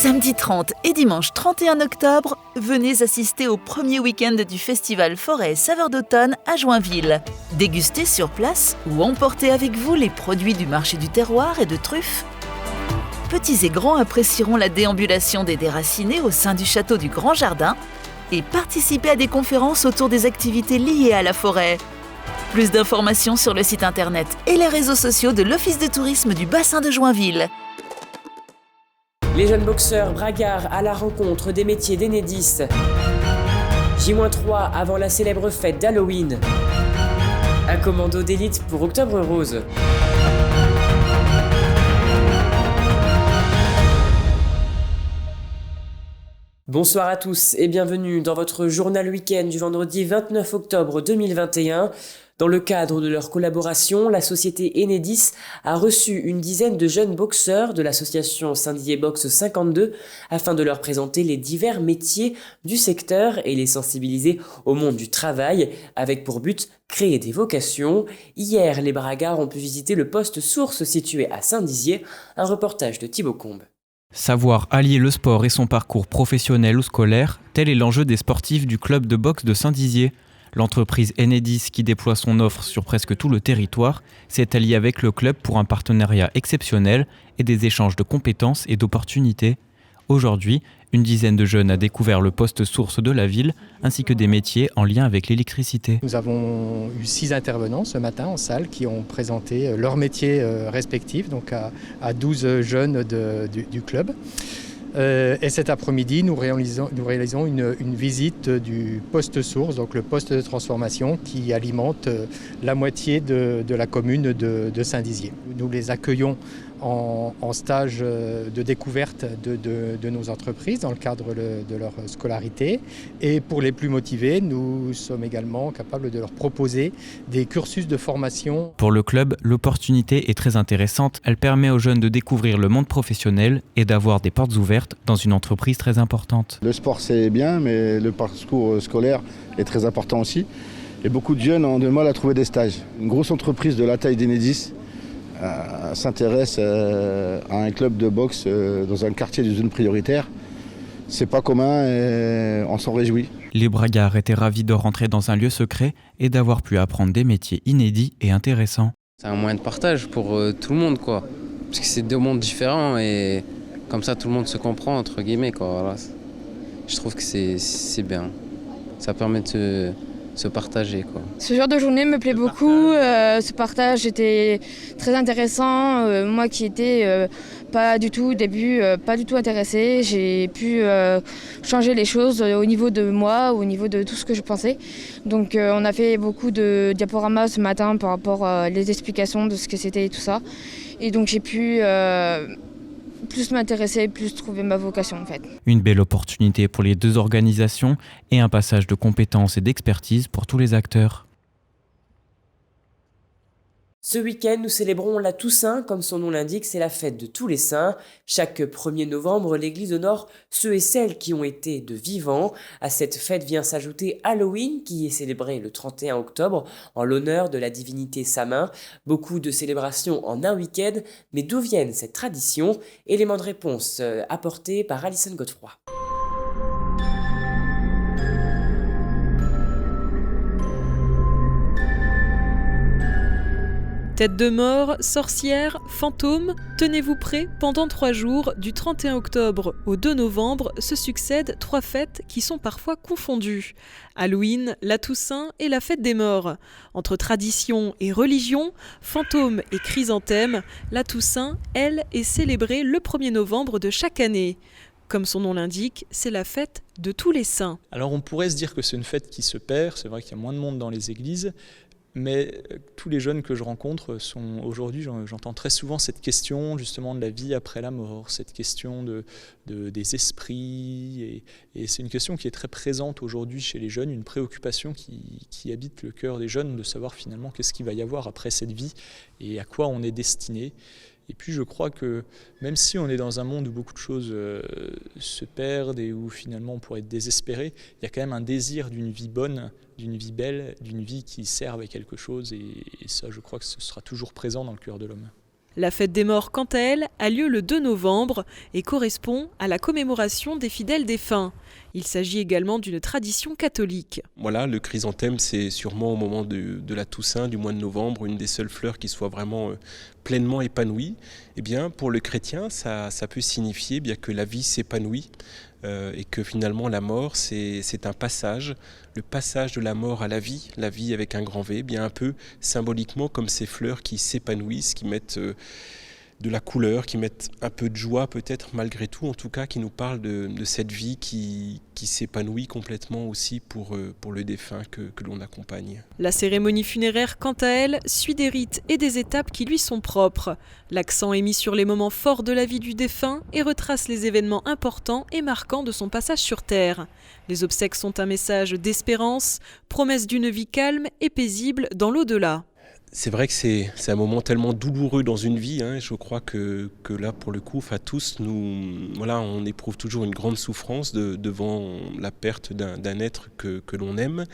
Samedi 30 et dimanche 31 octobre, venez assister au premier week-end du festival Forêt et Saveurs d'automne à Joinville. Dégustez sur place ou emportez avec vous les produits du marché du terroir et de truffes. Petits et grands apprécieront la déambulation des déracinés au sein du château du Grand Jardin et participez à des conférences autour des activités liées à la forêt. Plus d'informations sur le site internet et les réseaux sociaux de l'Office de tourisme du bassin de Joinville. Les jeunes boxeurs bragards à la rencontre des métiers d'Enedis. J-3 avant la célèbre fête d'Halloween. Un commando d'élite pour Octobre Rose. Bonsoir à tous et bienvenue dans votre journal week-end du vendredi 29 octobre 2021. Dans le cadre de leur collaboration, la société Enedis a reçu une dizaine de jeunes boxeurs de l'association Saint-Dié Boxe 52 afin de leur présenter les divers métiers du secteur et les sensibiliser au monde du travail avec pour but créer des vocations. Hier, les bragards ont pu visiter le poste source situé à Saint-Dizier, un reportage de Thibaut Combe. Savoir allier le sport et son parcours professionnel ou scolaire, tel est l'enjeu des sportifs du club de boxe de Saint-Dizier. L'entreprise Enedis, qui déploie son offre sur presque tout le territoire, s'est alliée avec le club pour un partenariat exceptionnel et des échanges de compétences et d'opportunités. Aujourd'hui, une dizaine de jeunes a découvert le poste source de la ville, ainsi que des métiers en lien avec l'électricité. Nous avons eu 6 intervenants ce matin en salle qui ont présenté leurs métiers respectifs donc à 12 jeunes du club. Et cet après-midi, nous réalisons une visite du poste source, donc le poste de transformation qui alimente la moitié de la commune de Saint-Dizier. Nous les accueillons en stage de découverte de nos entreprises dans le cadre de leur scolarité. Et pour les plus motivés, nous sommes également capables de leur proposer des cursus de formation. Pour le club, l'opportunité est très intéressante. Elle permet aux jeunes de découvrir le monde professionnel et d'avoir des portes ouvertes dans une entreprise très importante. Le sport c'est bien, mais le parcours scolaire est très important aussi. Et beaucoup de jeunes ont du mal à trouver des stages. Une grosse entreprise de la taille d'Enedis s'intéresse à un club de boxe dans un quartier de zone prioritaire. C'est pas commun et on s'en réjouit. Les bragards étaient ravis de rentrer dans un lieu secret et d'avoir pu apprendre des métiers inédits et intéressants. C'est un moyen de partage pour tout le monde, quoi. Parce que c'est deux mondes différents et comme ça tout le monde se comprend, entre guillemets, quoi. Voilà. Je trouve que c'est bien. Ça permet de se partager, quoi. Ce genre de journée me plaît beaucoup, ce partage était très intéressant. Moi qui étais pas du tout au début, pas du tout intéressée, j'ai pu changer les choses au niveau de moi, au niveau de tout ce que je pensais. Donc on a fait beaucoup de diaporamas ce matin par rapport à les explications de ce que c'était et tout ça. Et donc j'ai pu plus m'intéresser, plus trouver ma vocation en fait. Une belle opportunité pour les deux organisations et un passage de compétences et d'expertise pour tous les acteurs. Ce week-end, nous célébrons la Toussaint, comme son nom l'indique, c'est la fête de tous les saints. Chaque 1er novembre, l'Église honore ceux et celles qui ont été de vivants. À cette fête vient s'ajouter Halloween, qui est célébré le 31 octobre, en l'honneur de la divinité Samin. Beaucoup de célébrations en un week-end, mais d'où viennent cette tradition? Élément de réponse apporté par Alison Godefroy. Tête de mort, sorcière, fantôme, tenez-vous prêts, pendant 3 jours, du 31 octobre au 2 novembre, se succèdent 3 fêtes qui sont parfois confondues. Halloween, la Toussaint et la fête des morts. Entre tradition et religion, fantôme et chrysanthème, la Toussaint, elle, est célébrée le 1er novembre de chaque année. Comme son nom l'indique, c'est la fête de tous les saints. Alors on pourrait se dire que c'est une fête qui se perd, c'est vrai qu'il y a moins de monde dans les églises, mais tous les jeunes que je rencontre sont aujourd'hui, j'entends très souvent cette question justement de la vie après la mort, cette question des esprits, et c'est une question qui est très présente aujourd'hui chez les jeunes, une préoccupation qui habite le cœur des jeunes, de savoir finalement qu'est-ce qu'il va y avoir après cette vie et à quoi on est destiné. Et puis je crois que même si on est dans un monde où beaucoup de choses se perdent et où finalement on pourrait être désespéré, il y a quand même un désir d'une vie bonne, d'une vie belle, d'une vie qui serve à quelque chose, et ça je crois que ce sera toujours présent dans le cœur de l'homme. La fête des morts, quant à elle, a lieu le 2 novembre et correspond à la commémoration des fidèles défunts. Il s'agit également d'une tradition catholique. Voilà, le chrysanthème, c'est sûrement au moment de la Toussaint, du mois de novembre, une des seules fleurs qui soit vraiment pleinement épanouie. Eh bien, pour le chrétien, ça peut signifier bien que la vie s'épanouit et que finalement la mort, c'est un passage, le passage de la mort à la vie avec un grand V, bien un peu symboliquement comme ces fleurs qui s'épanouissent, qui mettent de la couleur, qui mettent un peu de joie peut-être malgré tout, en tout cas qui nous parlent de cette vie qui s'épanouit complètement aussi pour le défunt que l'on accompagne. La cérémonie funéraire, quant à elle, suit des rites et des étapes qui lui sont propres. L'accent est mis sur les moments forts de la vie du défunt et retrace les événements importants et marquants de son passage sur Terre. Les obsèques sont un message d'espérance, promesse d'une vie calme et paisible dans l'au-delà. C'est vrai que c'est un moment tellement douloureux dans une vie. Je crois que là, pour le coup, tous, on éprouve toujours une grande souffrance devant la perte d'un être que l'on aime.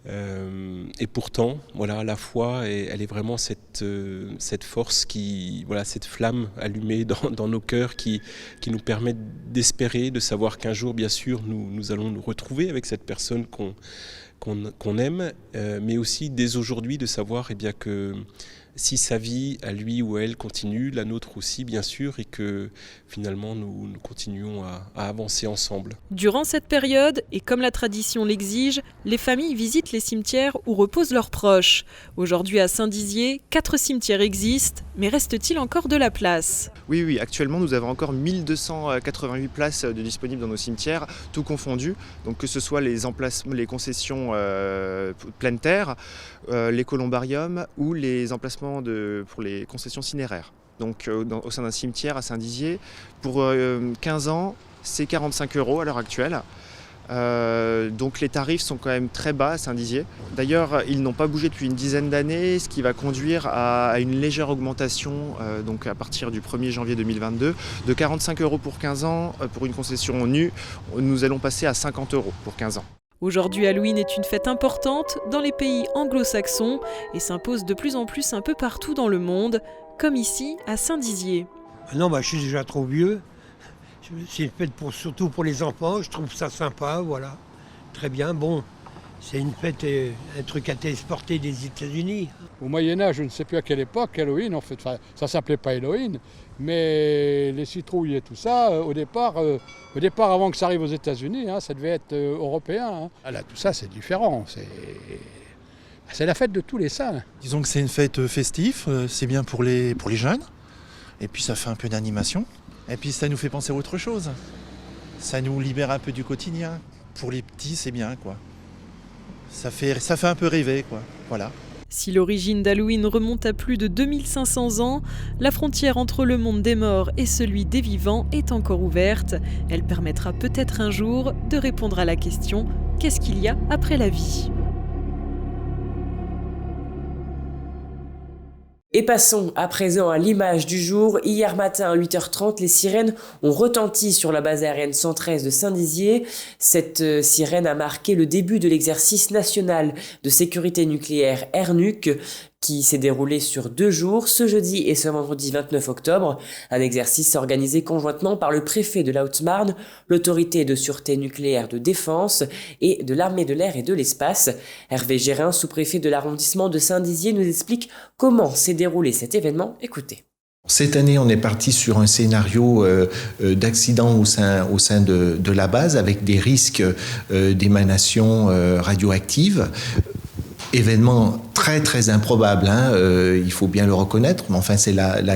Et pourtant, la foi, elle est vraiment cette force cette flamme allumée dans nos cœurs qui nous permet d'espérer, de savoir qu'un jour, bien sûr, nous allons nous retrouver avec cette personne qu'on aime, mais aussi dès aujourd'hui de savoir que si sa vie à lui ou à elle continue, la nôtre aussi bien sûr, et que finalement nous continuons à avancer ensemble. Durant cette période, et comme la tradition l'exige, les familles visitent les cimetières où reposent leurs proches. Aujourd'hui à Saint-Dizier, 4 cimetières existent, mais reste-t-il encore de la place ? Oui, actuellement nous avons encore 1288 places de disponibles dans nos cimetières, tout confondu, donc que ce soit les concessions pleine terre, les columbariums ou les emplacements pour les concessions cinéraires. Donc au sein d'un cimetière à Saint-Dizier, pour 15 ans, c'est 45 € à l'heure actuelle. Donc les tarifs sont quand même très bas à Saint-Dizier. D'ailleurs, ils n'ont pas bougé depuis une dizaine d'années, ce qui va conduire à une légère augmentation donc à partir du 1er janvier 2022. De 45 € pour 15 ans, pour une concession nue, nous allons passer à 50 € pour 15 ans. Aujourd'hui, Halloween est une fête importante dans les pays anglo-saxons et s'impose de plus en plus un peu partout dans le monde, comme ici à Saint-Dizier. Non, je suis déjà trop vieux. C'est une fête surtout pour les enfants, je trouve ça sympa, voilà. Très bien, bon, c'est une fête, un truc à exporter des États-Unis. Au Moyen-Âge, je ne sais plus à quelle époque, Halloween, en fait, ça s'appelait pas Halloween, mais les citrouilles et tout ça, au départ, avant que ça arrive aux États-Unis, ça devait être européen. Là, tout ça, c'est différent. C'est la fête de tous les saints. Disons que c'est une fête festive, c'est bien pour les jeunes, et puis ça fait un peu d'animation, et puis ça nous fait penser à autre chose. Ça nous libère un peu du quotidien. Pour les petits, c'est bien, quoi. Ça fait un peu rêver, quoi. Voilà. Si l'origine d'Halloween remonte à plus de 2500 ans, la frontière entre le monde des morts et celui des vivants est encore ouverte. Elle permettra peut-être un jour de répondre à la question « Qu'est-ce qu'il y a après la vie ?» Et passons à présent à l'image du jour. Hier matin à 8h30, les sirènes ont retenti sur la base aérienne 113 de Saint-Dizier. Cette sirène a marqué le début de l'exercice national de sécurité nucléaire ERNUC qui s'est déroulé sur 2 jours, ce jeudi et ce vendredi 29 octobre. Un exercice organisé conjointement par le préfet de la Haute-Marne, l'autorité de sûreté nucléaire de défense et de l'armée de l'air et de l'espace. Hervé Gérin, sous-préfet de l'arrondissement de Saint-Dizier, nous explique comment s'est déroulé cet événement. Écoutez. Cette année, on est parti sur un scénario d'accident au sein de la base avec des risques d'émanation radioactive. Événement très très improbable, il faut bien le reconnaître, mais enfin c'est la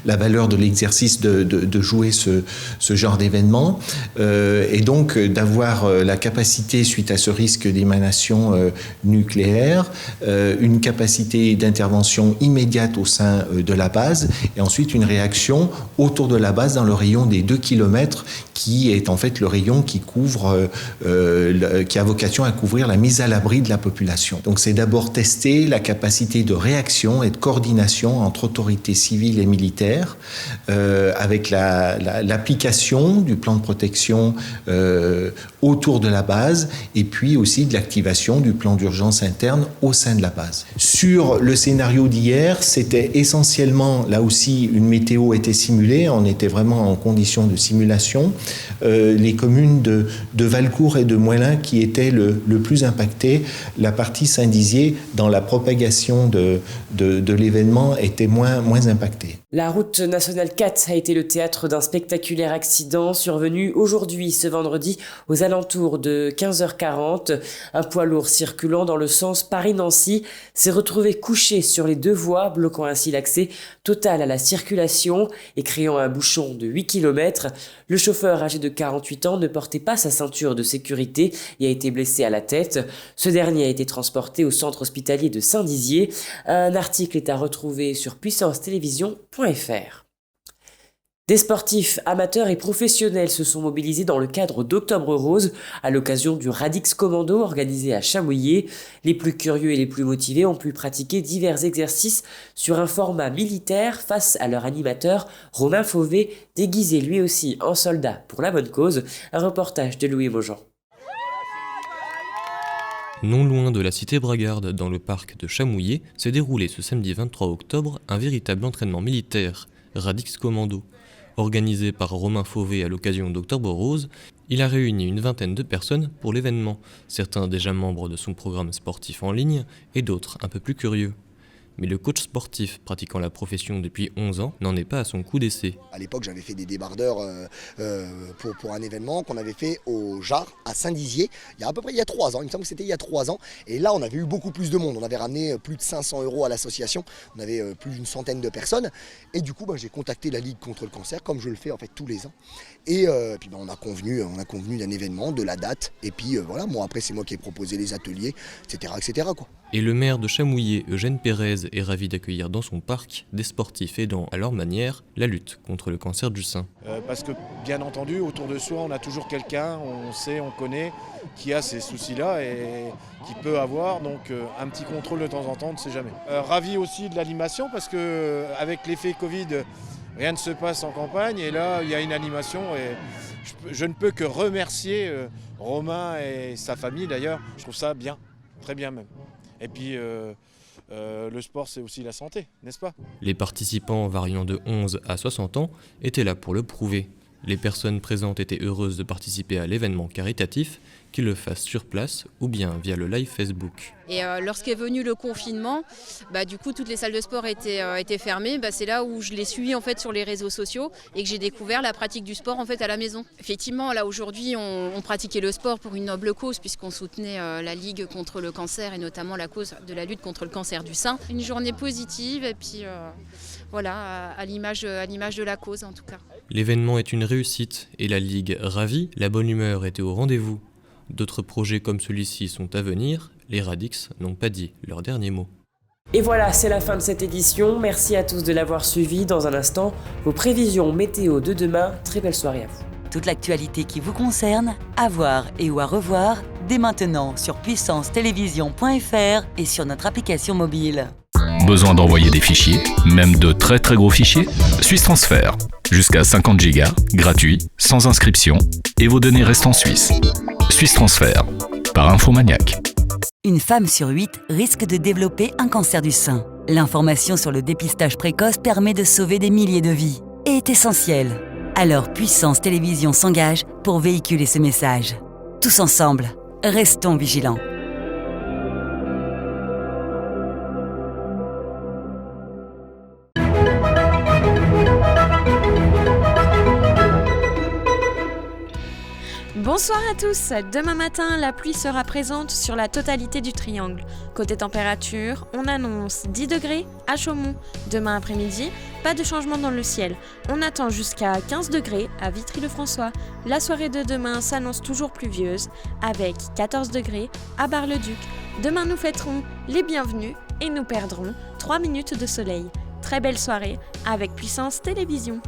valeur de l'exercice de jouer ce genre d'événement, et donc d'avoir la capacité suite à ce risque d'émanation nucléaire, une capacité d'intervention immédiate au sein de la base, et ensuite une réaction autour de la base dans le rayon des 2 km qui est en fait le rayon qui couvre, qui a vocation à couvrir la mise à l'abri de la population. Donc c'est d'abord tester la capacité de réaction et de coordination entre autorités civiles et militaires avec l'application du plan de protection autour de la base et puis aussi de l'activation du plan d'urgence interne au sein de la base. Sur le scénario d'hier, c'était essentiellement, là aussi, une météo était simulée, on était vraiment en condition de simulation. Les communes de Valcourt et de Moëlin qui étaient le plus impactées, la partie Saint-Dizier, dans la propagation de l'événement, était moins impactée. La route nationale 4 a été le théâtre d'un spectaculaire accident survenu aujourd'hui, ce vendredi, aux alentours de 15h40. Un poids lourd circulant dans le sens Paris-Nancy s'est retrouvé couché sur les 2 voies, bloquant ainsi l'accès total à la circulation et créant un bouchon de 8 km. Le chauffeur, âgé de 48 ans, ne portait pas sa ceinture de sécurité et a été blessé à la tête. Ce dernier a été transporté au centre hospitalier de Saint-Dizier. Un article est à retrouver sur puissancetélévision.fr. Des sportifs amateurs et professionnels se sont mobilisés dans le cadre d'Octobre Rose à l'occasion du Radix Commando organisé à Chamouillé. Les plus curieux et les plus motivés ont pu pratiquer divers exercices sur un format militaire face à leur animateur Romain Fauvet, déguisé lui aussi en soldat pour la bonne cause. Un reportage de Louis Maujean. Non loin de la cité Bragarde, dans le parc de Chamouillé, s'est déroulé ce samedi 23 octobre un véritable entraînement militaire, Radix Commando. Organisé par Romain Fauvet à l'occasion d'Octobre Rose, il a réuni une vingtaine de personnes pour l'événement, certains déjà membres de son programme sportif en ligne et d'autres un peu plus curieux. Mais le coach sportif pratiquant la profession depuis 11 ans n'en est pas à son coup d'essai. À l'époque, j'avais fait des débardeurs pour un événement qu'on avait fait au Jard, à Saint-Dizier, il y a 3 ans. Il me semble que c'était il y a 3 ans. Et là, on avait eu beaucoup plus de monde. On avait ramené plus de 500 € à l'association. On avait plus d'une centaine de personnes. Et du coup, j'ai contacté la Ligue contre le cancer, comme je le fais en fait tous les ans. Et puis on a convenu d'un événement, de la date. Et puis voilà, moi après, c'est moi qui ai proposé les ateliers, etc. quoi. Et le maire de Chamouillé, Eugène Pérez, est ravi d'accueillir dans son parc des sportifs aidant à leur manière la lutte contre le cancer du sein. Parce que bien entendu, autour de soi, on a toujours quelqu'un, on connaît, qui a ces soucis-là et qui peut avoir donc un petit contrôle de temps en temps, on ne sait jamais. Ravi aussi de l'animation parce que avec l'effet Covid, rien ne se passe en campagne et là, il y a une animation et je ne peux que remercier Romain et sa famille d'ailleurs. Je trouve ça bien, très bien même. Et puis le sport, c'est aussi la santé, n'est-ce pas ? Les participants variant de 11 à 60 ans étaient là pour le prouver. Les personnes présentes étaient heureuses de participer à l'événement caritatif, qu'ils le fassent sur place ou bien via le live Facebook. Et lorsqu'est venu le confinement, du coup toutes les salles de sport étaient fermées. C'est là où je l'ai suivi en fait sur les réseaux sociaux et que j'ai découvert la pratique du sport en fait à la maison. Effectivement, là aujourd'hui, on pratiquait le sport pour une noble cause puisqu'on soutenait la Ligue contre le cancer et notamment la cause de la lutte contre le cancer du sein. Une journée positive et puis voilà, à l'image de la cause en tout cas. L'événement est une réussite et la Ligue ravie, la bonne humeur était au rendez-vous. D'autres projets comme celui-ci sont à venir, les Radix n'ont pas dit leur dernier mot. Et voilà, c'est la fin de cette édition. Merci à tous de l'avoir suivi. Dans un instant, vos prévisions météo de demain. Très belle soirée à vous. Toute l'actualité qui vous concerne, à voir et ou à revoir, dès maintenant sur puissancetélévision.fr et sur notre application mobile. Besoin d'envoyer des fichiers, même de très très gros fichiers ? Suisse Transfert. Jusqu'à 50 Go, gratuit, sans inscription, et vos données restent en Suisse. Suisse Transfert, par Infomaniac. Une femme sur 8 risque de développer un cancer du sein. L'information sur le dépistage précoce permet de sauver des milliers de vies et est essentielle. Alors Puissance Télévision s'engage pour véhiculer ce message. Tous ensemble, restons vigilants. Bonsoir à tous. Demain matin, la pluie sera présente sur la totalité du triangle. Côté température, on annonce 10 degrés à Chaumont. Demain après-midi, pas de changement dans le ciel. On attend jusqu'à 15 degrés à Vitry-le-François. La soirée de demain s'annonce toujours pluvieuse avec 14 degrés à Bar-le-Duc. Demain, nous fêterons les bienvenus et nous perdrons 3 minutes de soleil. Très belle soirée avec Puissance Télévision.